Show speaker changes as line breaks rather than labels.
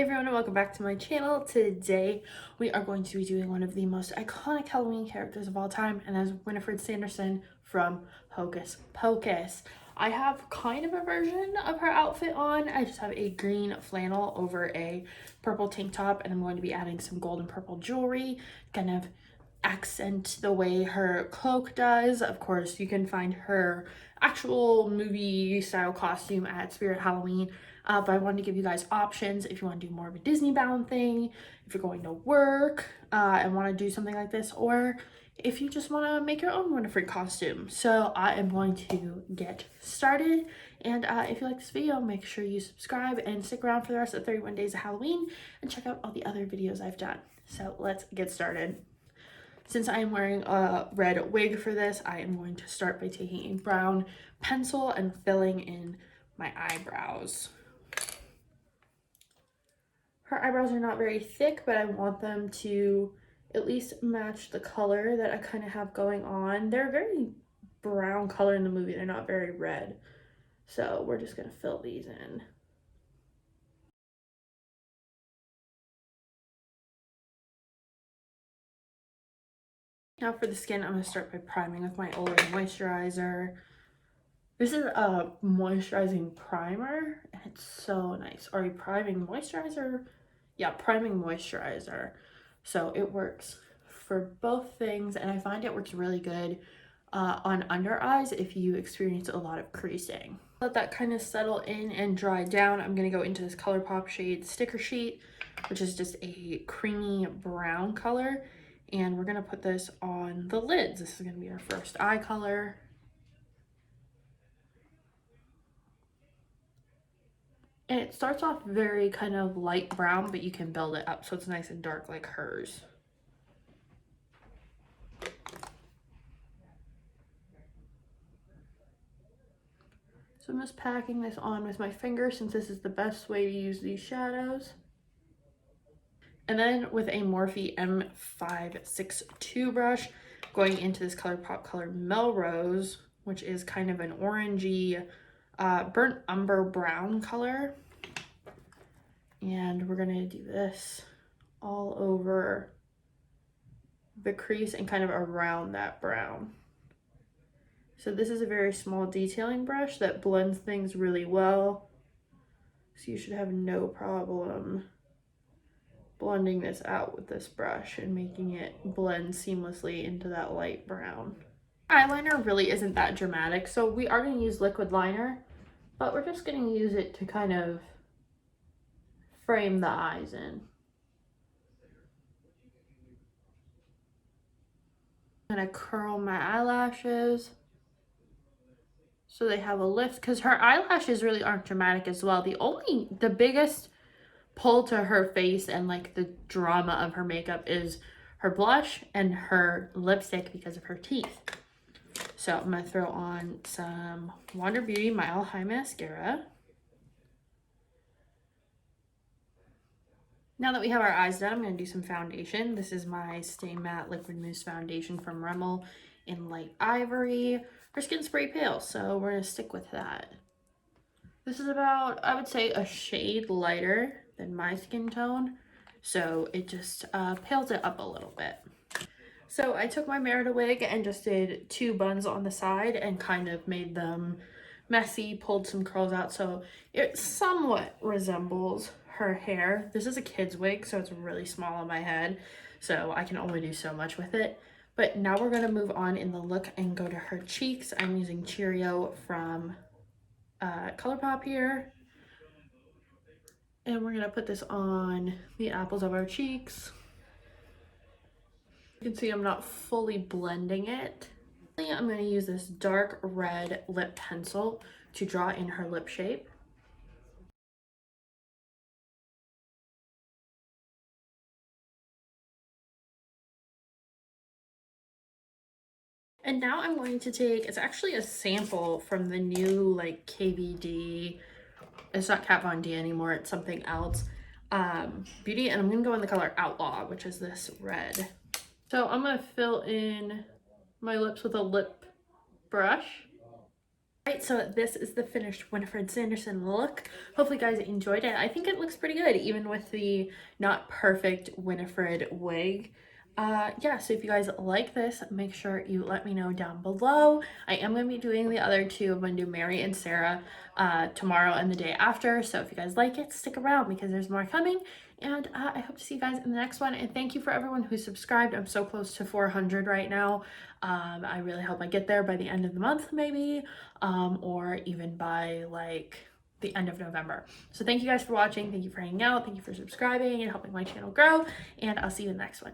everyone, and welcome back to my channel. Today we are going to be doing one of the most iconic Halloween characters of all time, and that's Winnie Sanderson from Hocus Pocus. I have kind of a version of her outfit on. I just have a green flannel over a purple tank top, and I'm going to be adding some gold and purple jewelry, kind of accent the way her cloak does. Of course, you can find her actual movie style costume at Spirit Halloween. But I wanted to give you guys options if you want to do more of a Disney bound thing, if you're going to work and want to do something like this, or if you just want to make your own Winifred costume. So I am going to get started, and if you like this video, make sure you subscribe and stick around for the rest of 31 days of Halloween and check out all the other videos I've done. So let's get started. Since I am wearing a red wig for this, I am going to start by taking a brown pencil and filling in my eyebrows. Her eyebrows are not very thick, but I want them to at least match the color that I kind of have going on. They're a very brown color in the movie. They're not very red. So we're just going to fill these in. Now for the skin, I'm going to start by priming with my Olay moisturizer. This is a moisturizing primer, and it's so nice. Or a priming moisturizer? Yeah, priming moisturizer. So it works for both things, and I find it works really good on under eyes if you experience a lot of creasing. Let that kind of settle in and dry down. I'm going to go into this ColourPop shade Sticker Sheet, which is just a creamy brown color, and we're going to put this on the lids. This is going to be our first eye color. And it starts off very kind of light brown, but you can build it up so it's nice and dark like hers. So I'm just packing this on with my finger since this is the best way to use these shadows. And then with a Morphe M562 brush, going into this ColourPop color Melrose, which is kind of an orangey, burnt umber brown color. And we're gonna do this all over the crease and kind of around that brown. So this is a very small detailing brush that blends things really well. So you should have no problem blending this out with this brush and making it blend seamlessly into that light brown. Eyeliner really isn't that dramatic, so we are going to use liquid liner, but we're just going to use it to kind of frame the eyes in. I'm going to curl my eyelashes so they have a lift, because her eyelashes really aren't dramatic as well. The biggest pull to her face and like the drama of her makeup is her blush and her lipstick because of her teeth. So I'm going to throw on some Wander Beauty Mile High Mascara. Now that we have our eyes done, I'm going to do some foundation. This is my Stay Matte Liquid Mousse Foundation from Rimmel in Light Ivory. Her skin's pretty pale, so we're going to stick with that. This is about, I would say, a shade lighter than my skin tone, so it just pales it up a little bit. So I took my Merida wig and just did 2 buns on the side and kind of made them messy, pulled some curls out, so it somewhat resembles her hair. This is a kid's wig, so it's really small on my head, so I can only do so much with it. But now we're going to move on in the look and go to her cheeks. I'm using Cheerio from ColourPop here. And we're going to put this on the apples of our cheeks. You can see I'm not fully blending it. I'm going to use this dark red lip pencil to draw in her lip shape. And now I'm going to take, it's actually a sample from the new like KVD, it's not Kat Von D anymore, it's something else, beauty, and I'm going to go in the color Outlaw, which is this red. So I'm going to fill in my lips with a lip brush. Right, so this is the finished Winifred Sanderson look. Hopefully you guys enjoyed it. I think it looks pretty good, even with the not perfect Winifred wig. Yeah, so if you guys like this, make sure you let me know down below. I am going to be doing the other two. I'm going to do Mary and Sarah tomorrow and the day after. So if you guys like it, stick around because there's more coming. And I hope to see you guys in the next one. And thank you for everyone who subscribed. I'm so close to 400 right now. I really hope I get there by the end of the month, maybe, or even by like the end of November. So thank you guys for watching. Thank you for hanging out. Thank you for subscribing and helping my channel grow. And I'll see you in the next one.